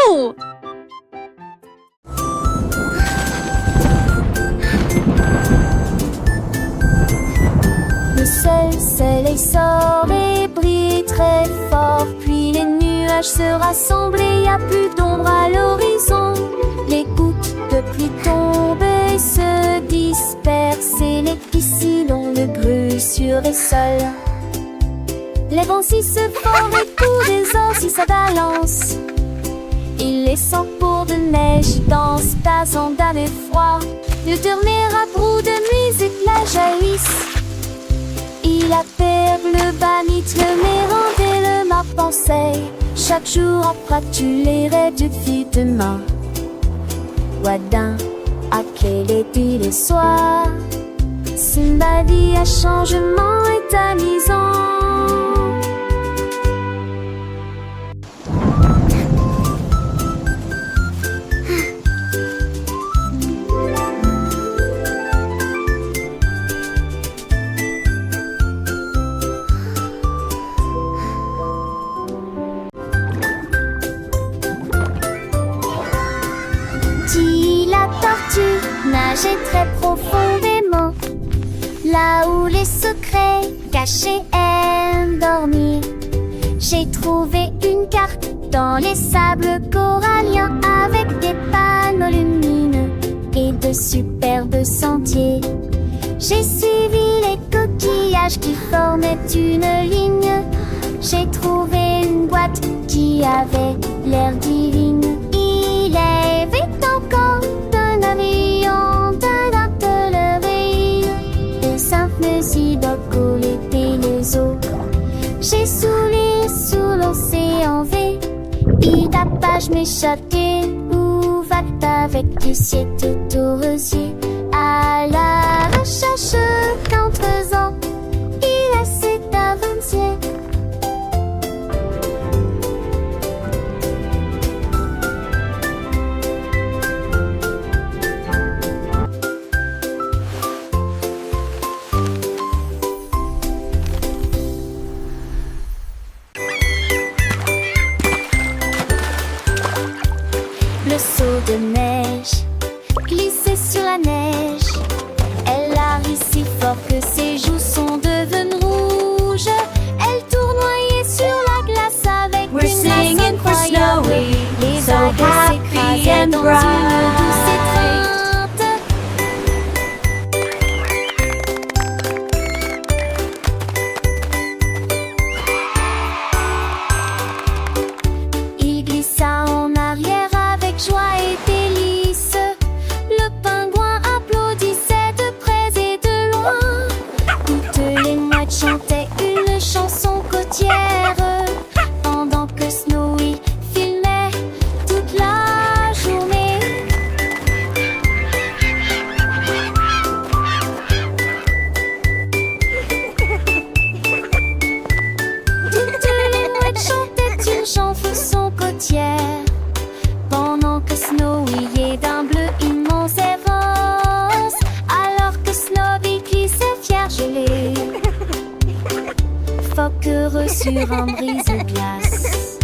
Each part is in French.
Wouhou! Le soleil sort et brille très fort. Puis les nuages se rassemblent et y a plus d'ombre à l'horizon. Les gouttes de pluie tombent et se dispersent et les piscines ont le bruit sur les sols. Les vents si se forment et tous les ors si ça balance. Il les sent pour de neige dans tas d'âme et froid. Le dernier abrou de musique la jaillisse. Il appelle le banit, le mérande et le map pensée. Chaque jour après tu les rêves depuis demain. Wadin, à quel est le soir? Simbadi à changement est amusant. Nager très profondément, là où les secrets cachés aiment dormir. J'ai trouvé une carte dans les sables coralliens avec des panneaux lumineux et de superbes sentiers. J'ai suivi les coquillages qui formaient une ligne. J'ai trouvé une boîte qui avait l'air divine. Il avait encore d'un avion, d'un artillerie, des simples idoles et les eaux. J'ai souri sous l'océan V. Il tapage m'échapper. Où va-t-il avec du ciel tout au rosier? À la recherche d'un trésor, il a cet avancier. Le seau de neige glissait sur la neige. Elle a ri si fort que ses joues sont devenues rouges. Elle tournoyait sur la glace avec We're une grâce singing for incroyable. Snowy, Les so vagues happy s'écrasaient and dans bright. une douce étreinte. Il glissa en arrière avec joie et délice. Le pingouin applaudissait de près et de loin. Toutes les mouettes chantaient une chanson côtière pendant que Snowy filmait toute la journée. Toutes les mouettes chantaient une chanson côtière pendant que Snowy est d'un bleu immense et rose. Alors que Snowy glissait fier gelé, phoque heureux sur un brise-glace.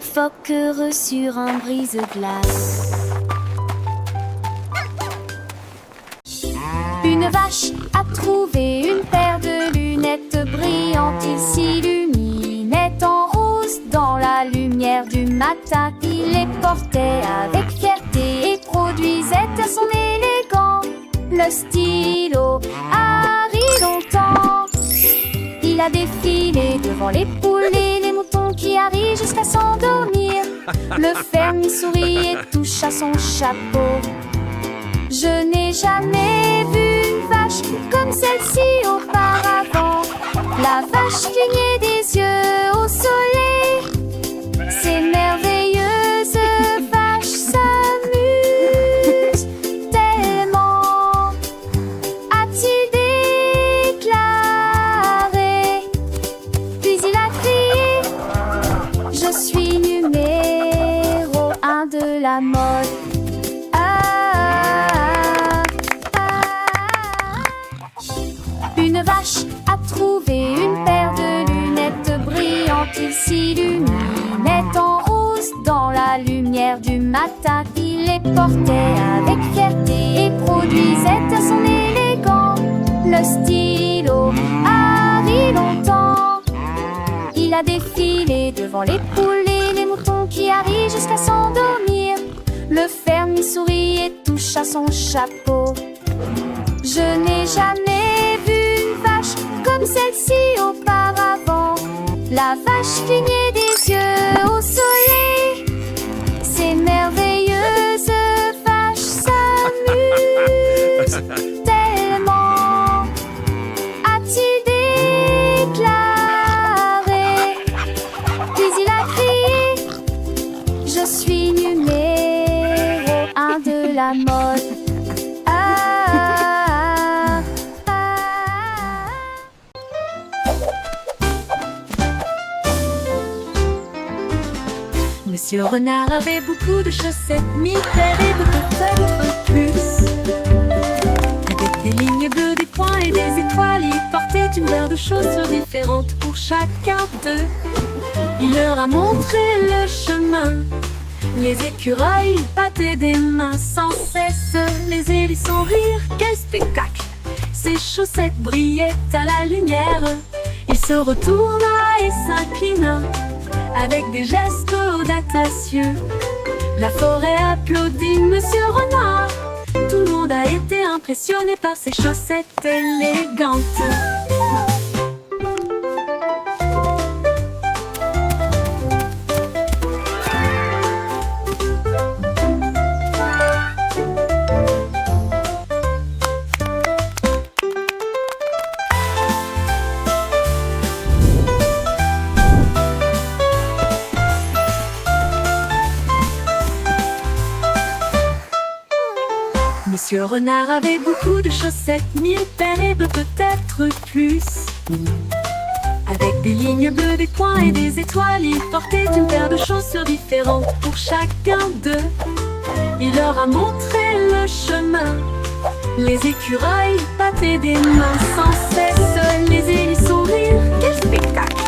Phoque heureux sur un brise-glace. Une vache a trouvé une paire de lunettes brillantes. Il s'illuminait en rose dans la lumière du matin. Il les portait avec fierté et produisait à son élégant le stylo Harry longtemps. Il a défilé devant les poules et les moutons qui arrivent jusqu'à s'endormir. Le fermier sourit et toucha son chapeau. Je n'ai jamais vu une vache comme celle-ci auparavant. La vache clignait des yeux au soleil. Ces merveilleuses vaches s'amusent tellement, a-t-il déclaré. Puis il a crié: je suis numéro 1 de la mode. Une vache a trouvé une paire de lunettes brillantes. Il s'illuminait en rose dans matin, il les portait avec fierté et produisait à son élégant le stylo Harry longtemps. Il a défilé devant les poules et les moutons qui arrivent jusqu'à s'endormir. Le fermier sourit et touche à son chapeau. Je n'ai jamais vu une vache comme celle-ci auparavant. La vache clignait des yeux au soleil. Ces merveilleuses vaches s'amusent tellement, a-t-il déclaré. Puis il a crié: je suis numéro 1 de la mode. Monsieur Renard avait beaucoup de chaussettes, mille paires et peut-être plus. Avec des lignes bleues, des points et des étoiles, il portait une paire de chaussures différentes pour chacun d'eux. Il leur a montré le chemin. Les écureuils battaient des mains sans cesse. Les hérissons rirent, quel spectacle! Ses chaussettes brillaient à la lumière. Il se retourna et s'inclina avec des gestes audacieux. La forêt applaudit Monsieur Renard. Tout le monde a été impressionné par ses chaussettes élégantes. Monsieur Renard avait beaucoup de chaussettes, mille paires et peut-être plus. Avec des lignes bleues, des points et des étoiles, il portait une paire de chaussures différentes pour chacun d'eux. Il leur a montré le chemin. Les écureuils battaient des mains sans cesse. Les hérissons rirent, quel spectacle!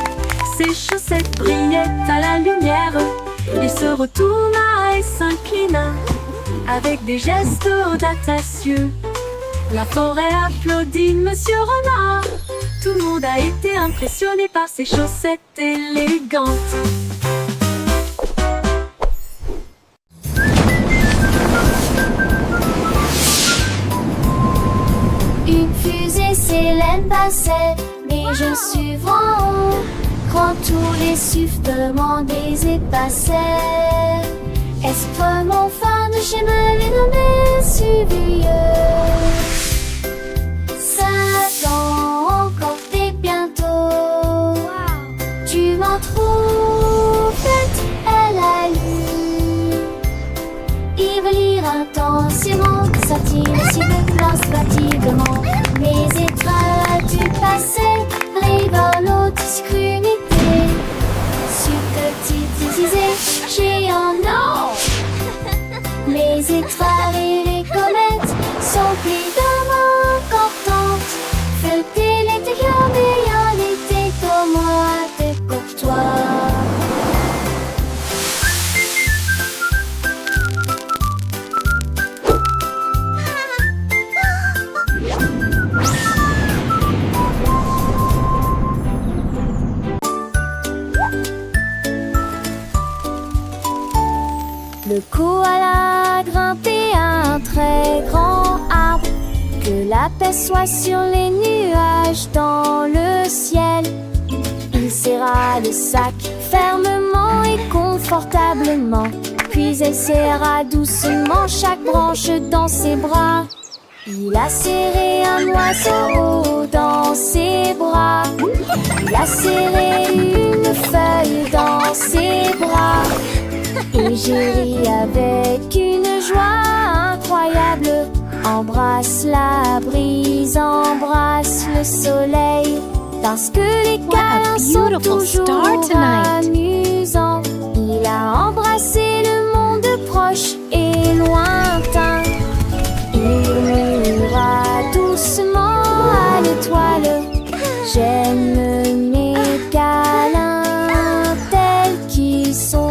Ses chaussettes brillaient à la lumière. Il se retourna et s'inclina avec des gestes audacieux. La forêt applaudit Monsieur Renard. Tout le monde a été impressionné par ses chaussettes élégantes. Une fusée Célène passait, mais je suis haut. Quand tous les sifflements des épassaient, est-ce mon fan de chez me les nommés suivieux? 5 ans encore et bientôt. Tu m'en trouves bête, elle a lu. Il veut lire intensément, sortir si de classe fatiguement. Mes étoiles du passé révèlent l'obscurité. Subtilisé, géant, non. Les étoiles et les comètes sont évidemment importantes. Feuilleter l'intérieur, mais en été comme moi, t'es courtois. Le koala a grimpé à un très grand arbre. Que la paix soit sur les nuages dans le ciel. Il serra le sac fermement et confortablement. Puis elle serra doucement chaque branche dans ses bras. Il a serré un oiseau dans ses bras. Il a serré une feuille dans ses bras. Et j'ai ri avec une joie incroyable. Embrasse la brise, embrasse le soleil. Parce que les câlins sont toujours amusants. Il a embrassé le monde proche et lointain. Il murmura doucement à l'étoile: j'aime mes câlins tels qu'ils sont.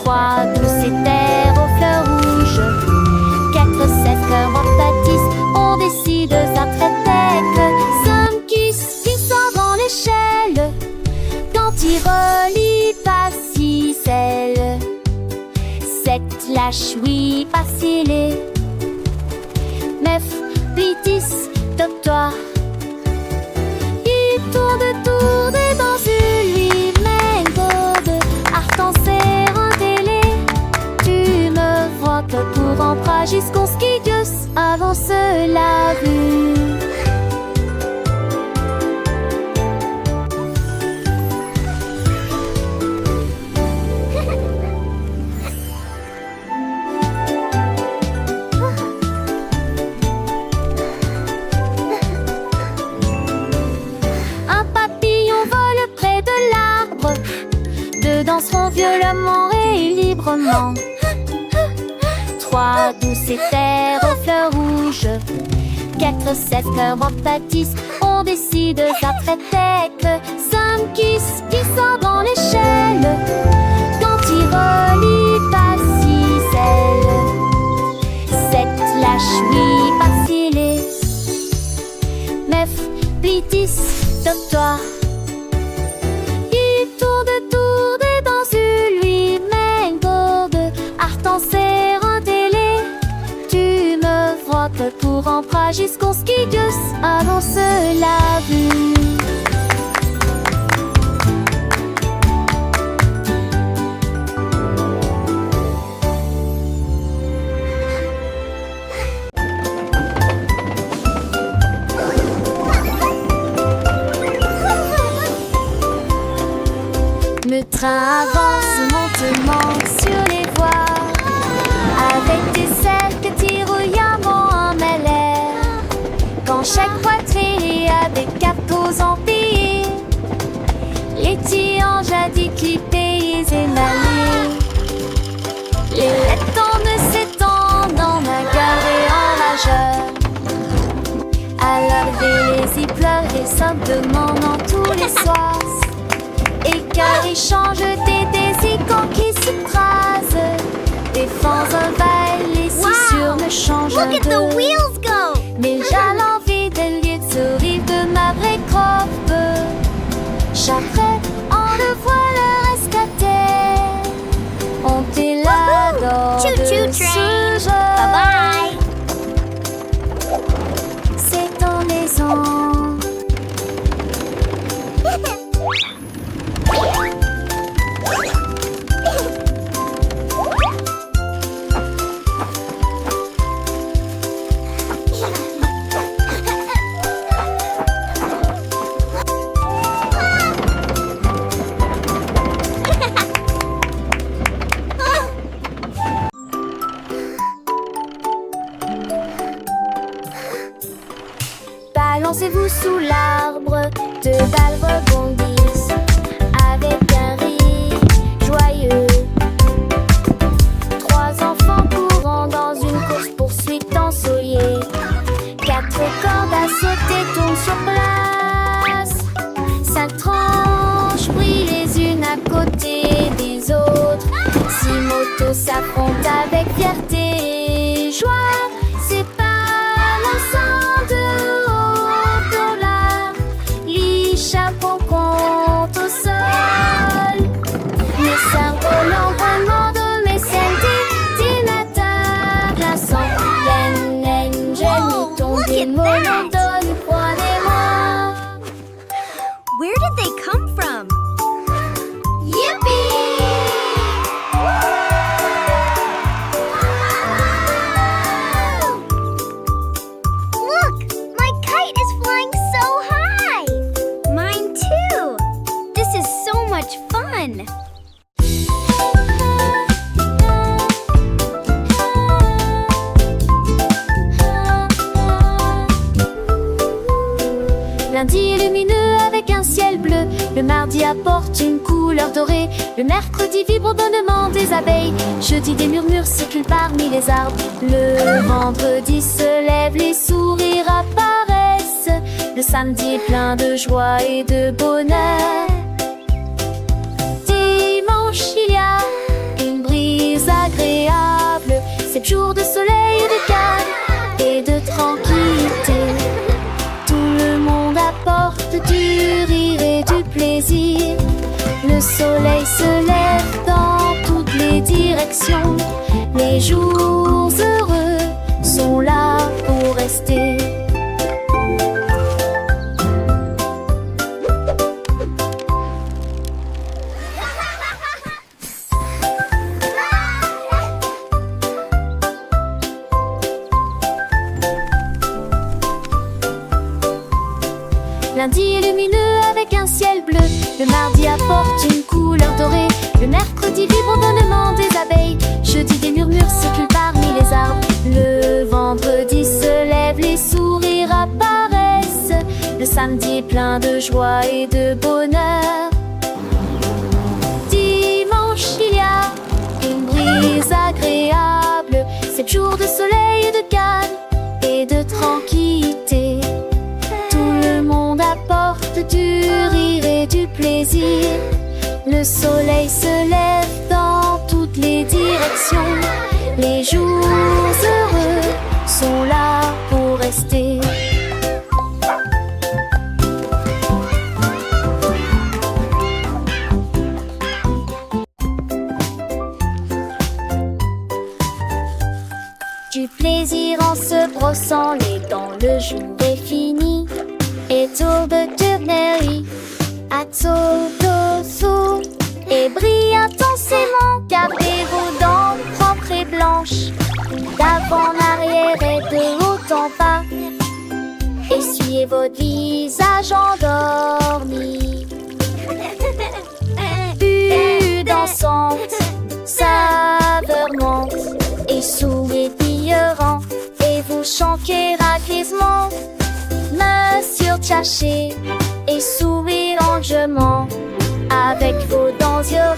3 douces terres aux fleurs rouges, 4 7 cœurs baptistes, on décide d'un tête. 5 qui sort dans l'échelle, quand il relie pas 6 ailes. 7 lâche oui pas scellé, 9 puis 10 top-toi. Il tourne dans une lui-même gourde, Artan serre un télé. Tu me vois que pour emprunt jusqu'au ski Dios avance la vue. Danseront violemment et librement. 3 douces terres aux fleurs rouges, 4 7 cœurs baptistes, on décide ça très tête. 5 qui sort dans l'échelle, quand il relie pas 6 ailes. 7 lâche oui pas scellé, 9 puis 10 top-toi. Serre un télé, tu me vois que pour emprunt jusqu'au ski Dios avance la vue. Le train avance lentement sur les voies, avec des ailes que tirouillamment en mêlée. Quand chaque poitrine a des capos empilés, les tiens jadis clippés et émaillés. Les lettres ne s'étendent en un carré enrageur. À l'arrivée, les y pleurent et simplement dans tous les soirs. Et car ils changent des icônes qui s'écrasent. Défends un bail, les sissures ne changent Look at the de. wheels go! Mais j'ai l'envie de lire ce rive de ma vraie croppe. Chaque on le voit le rescater. On t'est là dans Choo-choo de train. ce jeu. Bye C'est en maison. Balancez-vous sous l'arbre, deux balles rebondissent avec un rire joyeux. 3 enfants courant dans une course-poursuite ensoleillée. 4 cordes à sauter tournent sur place. 5 tranches brillent les unes à côté des autres. 6 motos s'affrontent avec fierté et joie. C'est pas l'ensemble de haut au large. Les chapeaux comptent au sol. Les cerveaux l'environnement de mes dînateurs glaçants. Yen, Whoa, ton look at démon that. donne crois-les-moi. Where did they come from? Look! My kite is flying so high! Mine too! This is so much fun! Lundi est lumineux avec un ciel bleu. Le mardi apporte une couleur dorée. Le mercredi vibre au bonnement des abeilles. Jeudi des murmures circulent parmi les arbres. Le vendredi se lève, les sourires apparaissent. Le samedi est plein de joie et de bonheur. Dimanche il y a une brise Le soleil se lève dans toutes les directions. Les jours heureux sont là pour rester. Lundi est lumineux avec un ciel bleu. Le mardi apporte une couleur dorée. Le mercredi vibre au bonnement des abeilles. Jeudi des murmures circulent parmi les arbres. Le vendredi se lève, les sourires apparaissent. Le samedi est plein de joie et de bonheur. Dimanche il y a une brise agréable. 7 jours de soleil et de calme et de tranquillité. Apporte du rire et du plaisir. Le soleil se lève dans toutes les directions. Les jours heureux sont là pour rester. Du plaisir en se brossant les dents, le jour est fini. Et tourbe tournerie, à tour et brille intensément. Gardez vos dents propres et blanches, d'avant en arrière et de haut en bas. Essuyez votre visage endormi. Vue dansante, saveur monte et sourire et vous chantez raquisement. Main sur Tchaché et sourire lentement. Avec vos dents yeux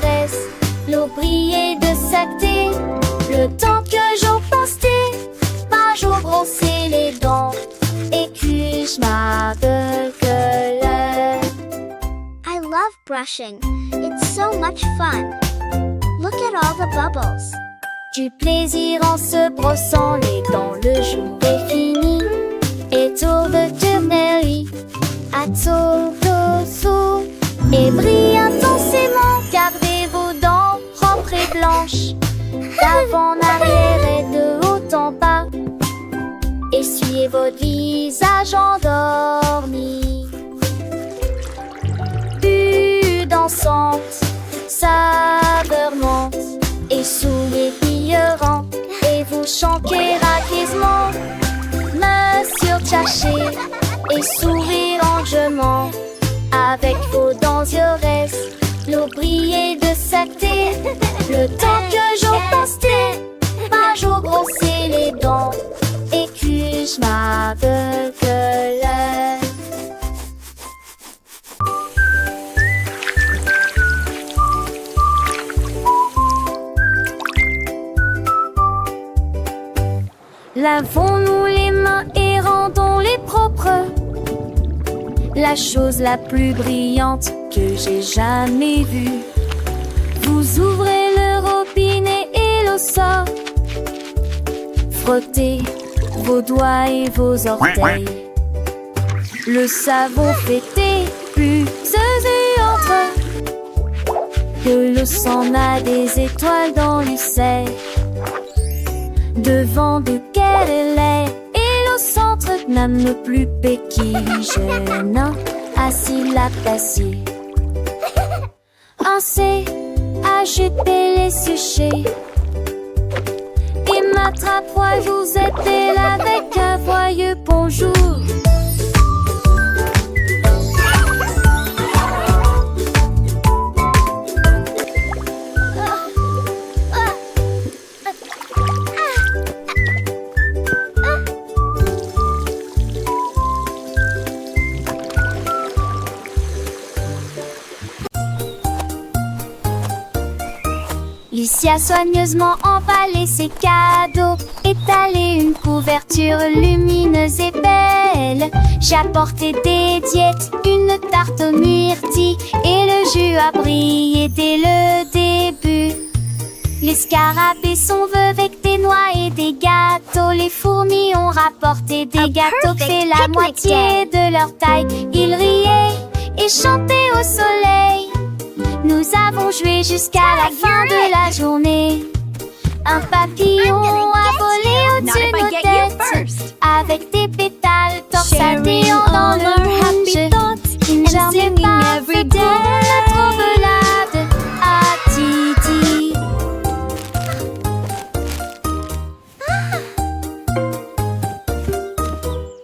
l'eau briller de sacté. Le temps que j'en pasté, pas jour brosser les dents. Et que je m'appelle I love brushing. It's so much fun. Look at all the bubbles. Du plaisir en se brossant les dents, le jour est fini. Et tour de tournerie, à tour et brille intensément. Gardez vos dents propres et blanches, d'avant en arrière et de haut en bas. Essuyez votre visage endormi. Vue dansante, saveur monte et sourire brillant. Et vous chantez raquisement. Main sur Tchaché et sourire lentement. Avec vos dents yeux l'eau briller de sacté. Le temps que j'en pasté, pas jour brosser les dents. Et que je m'aveugle. Lavons-nous les mains et rendons-les propres. La chose la plus brillante que j'ai jamais vue. Vous ouvrez le robinet et l'eau sort. Frottez vos doigts et vos orteils. Le savon fait des bulles et entre. De l'eau s'en a des étoiles dans l'usaire. Devant de quelle elle est. Et l'eau centre n'aime plus péquigène. Assis la passer. Ainsi, agitez les sujets. Et m'attrape-moi, vous êtes là avec un joyeux bonjour. Lucie a soigneusement emballé ses cadeaux, étalé une couverture lumineuse et belle. J'ai apporté des diètes, une tarte aux myrtilles, et le jus a brillé dès le début. Les scarabées sont vœux avec des noix et des gâteaux. Les fourmis ont rapporté des gâteaux qui fait la moitié de leur taille. Ils riaient et chantaient au soleil. Nous avons joué jusqu'à la fin de la journée. Un papillon a volé au-dessus de nos têtes, avec des pétales torsadés dans le rouge. Une journée parfaite pour notre balade à Titi.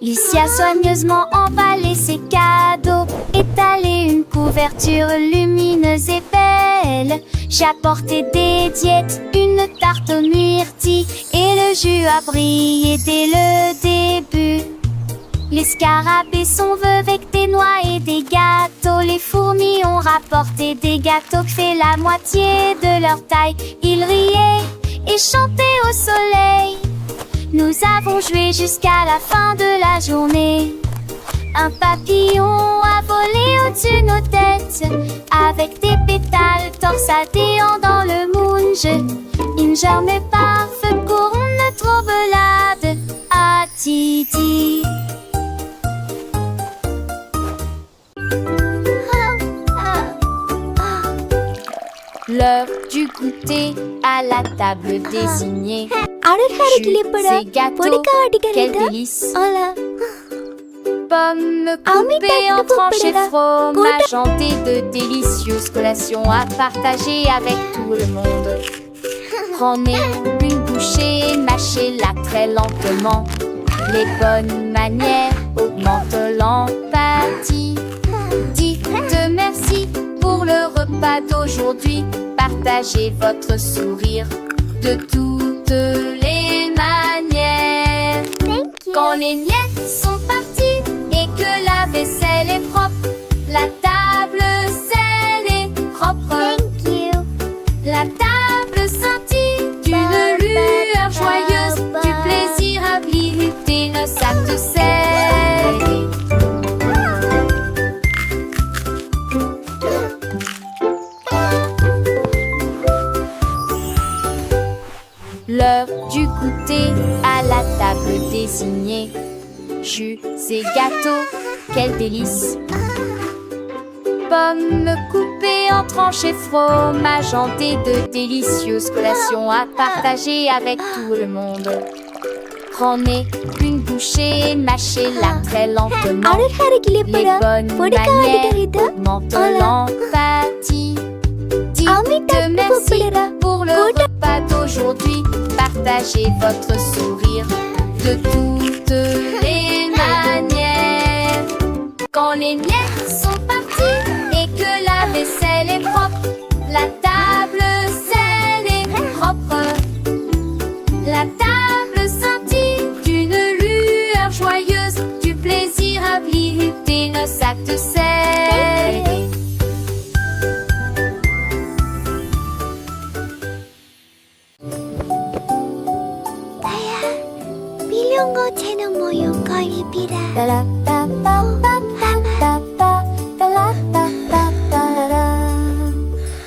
Lucie a soigneusement emballé ses cadeaux, étalé une couverture lumineuse et belle. J'ai apporté des diètes, une tarte aux myrtilles, et le jus a brillé dès le début. Les scarabées sont vœux avec des noix et des gâteaux. Les fourmis ont rapporté des gâteaux qui fait la moitié de leur taille. Ils riaient et chantaient au soleil. Nous avons joué jusqu'à la fin de la journée. Un papillon a volé au-dessus de nos têtes, avec des pétales torsadés dans le moonge. Une journée parfaite pour notre balade à Titi. L'heure du goûter à la table désignée. Jus et gâteaux, quel délice! Pommes coupées en tranches et fromage hanté, de délicieuses collations à partager avec tout le monde. Prenez une bouchée et mâchez-la très lentement. Les bonnes manières augmentent l'empathie. Dites merci pour le repas d'aujourd'hui. Partagez votre sourire de toutes les manières. Quand les miettes sont parties et que la vaisselle est propre, la table selle est propre. La table scintille d'une lueur joyeuse, du plaisir à visiter le sac de sel. L'heure du goûter à la table désignée. Jus et gâteaux, quel délice! Pommes coupées en tranches et fromage hanté, de délicieuses collations à partager avec tout le monde. Prenez une bouchée et mâchez-la très lentement. Les bonnes manières augmentent l'empathie. Dites merci pour le repas d'aujourd'hui. Partagez votre sourire de toutes les manières. Quand les miettes sont parties et que la vaisselle est propre, la table selle est propre. La table scintille d'une lueur joyeuse, du plaisir à visiter le sac de sel.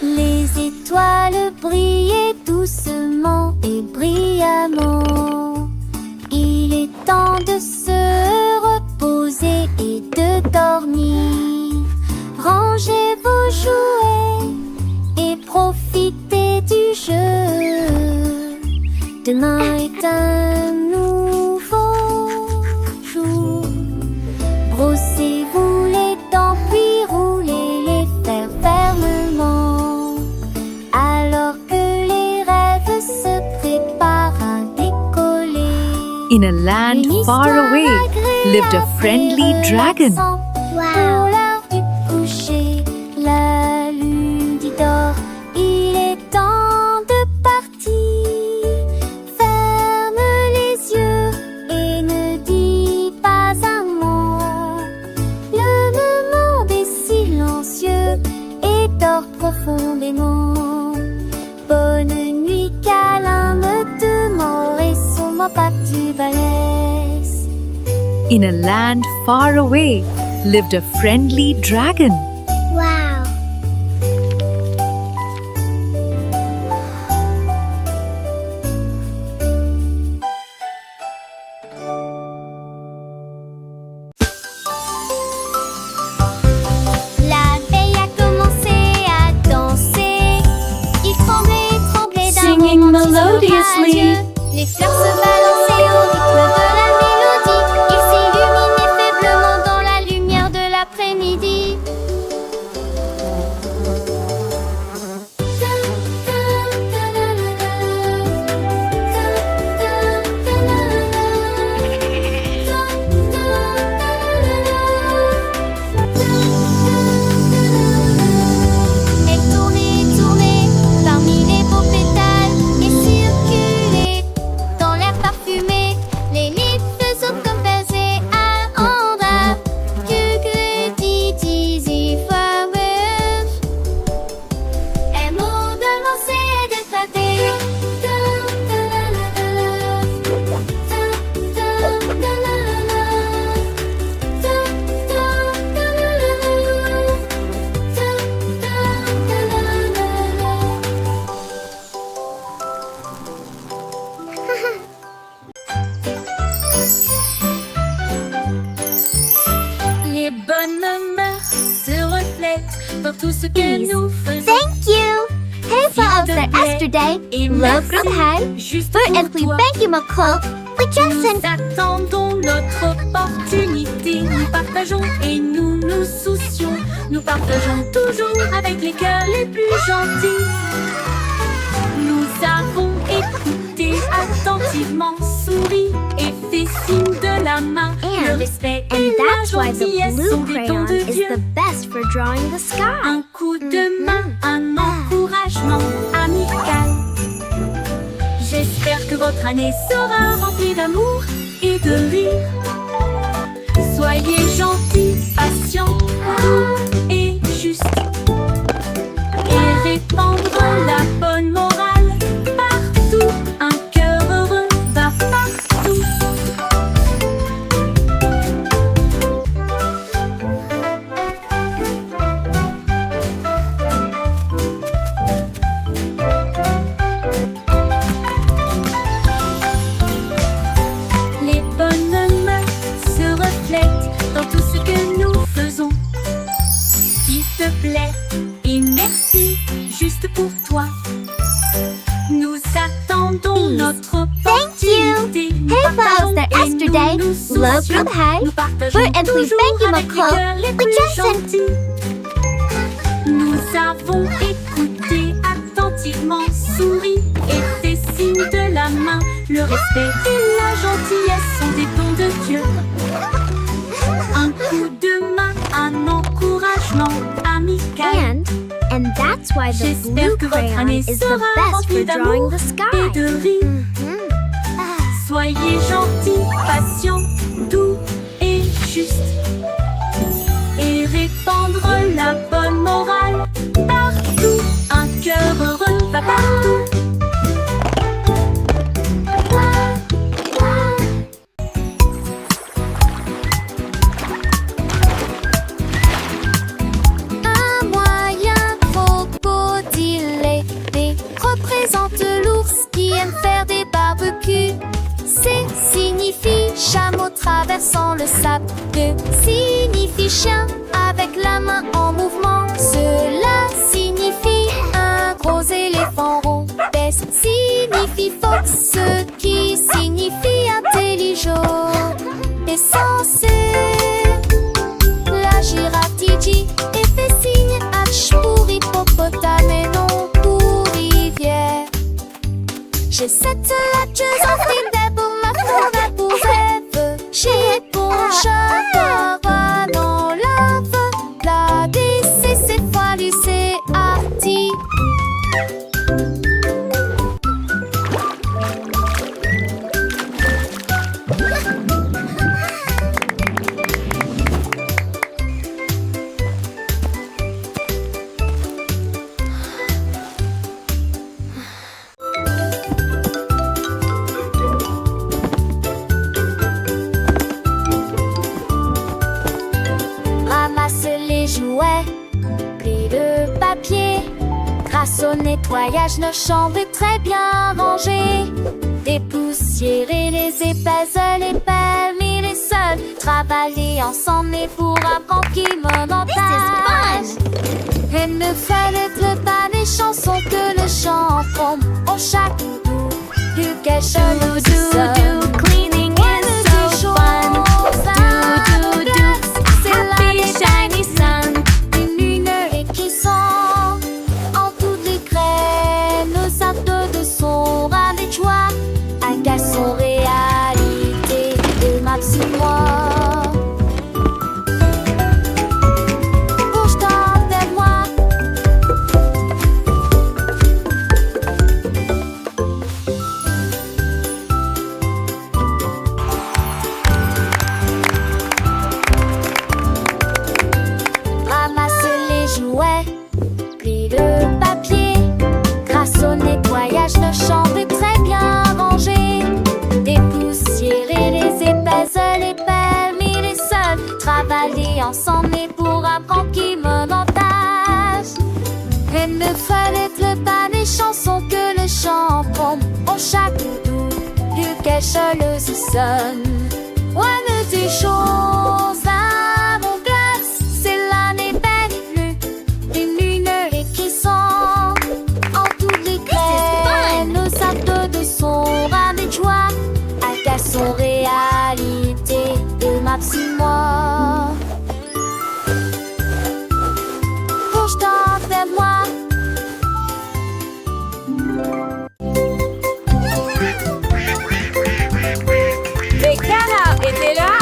Les étoiles brillaient doucement et brillamment. Il est temps de se reposer et de dormir. Rangez vos jouets et profitez du jeu. Demain est un nouveau jour. Brossez-vous les dents puis roulez les fers fermement. Alors que les rêves se préparent à décoller. In a land far away lived a friendly dragon. Pour l'heure du coucher, la lune dit d'or, il est temps de partir. Ferme les yeux et ne dis pas un mot. Le monde est silencieux et dort profondément. Bonne nuit, câlin, me demeure et sur ma patte balèze. In a land far away lived a friendly dragon. Wow. La veille a commencé à danser. tout ce que nous faisons. Thank you! Hej på oss där yesterday, Et love from high, juste för pour äntligen toi. thank you call. We Nous just attendons notre opportunité. Nous partageons et nous nous soucions. Nous partageons toujours avec les cœurs les plus gentils. Nous avons écouté attentivement, souri et fait signe de la main. Le respect et la that's why the gentillesse blue sont des dons crayon de is Dieu. the best for drawing the sky. Un coup de main, un encouragement amical. J'espère que votre année sera remplie d'amour et de rire. Soyez gentils, patients, doux et justes. Et répandre la bonne morale partout. Un cœur heureux va partout. Les bonnes mœurs se reflètent dans tout ce que nous faisons. S'il te plaît et merci, juste pour toi. Nous attendons notre opportunité. Nous Hey, partageons folks, that et yesterday, nous nous love soucions. from high, Nous partageons for Anthony, toujours thank you, avec les McCall. cœurs les We plus just gentils. Nous avons écouté attentivement, souri et fait signe de la main. Le respect et la gentillesse sont des dons de Dieu. Un coup de main, un encouragement amical. And that's why the J'espère blue que votre crayon année is the sera best remplie for drawing d'amour the et sky. de rire. Soyez gentils, patients, doux et justes. Et répandre la bonne morale partout. Un cœur heureux va partout. Un moyen crocodile représente l'ours qui aime faire des barbecues. C signifie chameau traversant le sable. D signifie chien avec la main en mouvement. Cela signifie un gros éléphant rond. B signifie fox, ce qui signifie intelligent. Et censé la girafe dit et fait signe H pour hippopotame et non pour rivière. J'ai cette latcheuse en fil pour ma forêt pour rêve. J'ai bon chat dans lave. La DC c'est folie, c'est arty. Ramasse les jouets, plie le papier. Grâce au nettoyage, nos chambres est très bien rangées. Dépoussiérer les épaisseurs, les permis, les sols. Travailler ensemble et pour apprendre qui monotage. Et ne fallait pas des chansons que le chant prend. Au chaque doux, du quelque chose de cleaning is so fun. Do, do, do. C'est la shiny sun. Une lumière qui sent en toutes les graines. Nos actes de son ras de joie. Un garçon réalité de Max et moi. Bouge-toi vers moi. Ramasse les jouets, plie le papier. Grâce au nettoyage, nos chambres est très bien rangées. Dépoussiérer les épaisseurs, les permis, les sols. Travailler ensemble et pour apprendre qui monotage. Et ne fallait pas des chansons que le chant prend. Au chaque doux, du quelque chose sonne. Ouais, des choses à mon glace, c'est l'année belle, une remercie-moi. Bouge-toi vers moi. Les canards étaient là.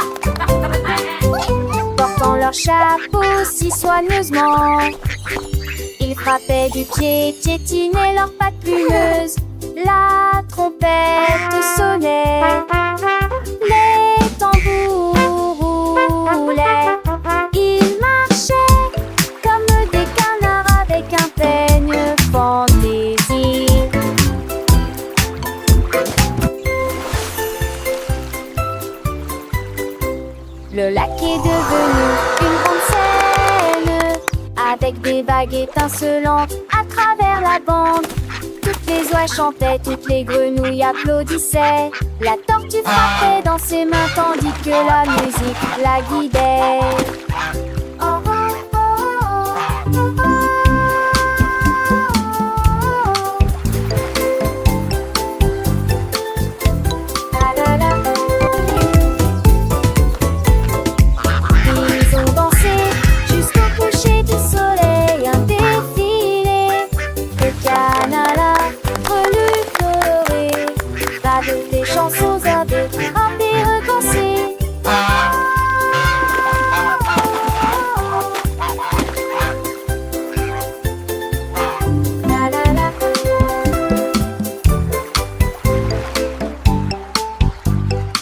Portant leur chapeau si soigneusement, ils frappaient du pied, piétinaient leurs pattes plumeuses. La trompette sonnait, les tambours roulaient. Ils marchaient comme des canards avec un peigne fantaisie. Le lac est devenu une grande scène, avec des vagues étincelantes à travers la bande. Toutes les oies chantaient, toutes les grenouilles applaudissaient. La tortue frappait dans ses mains tandis que la musique la guidait.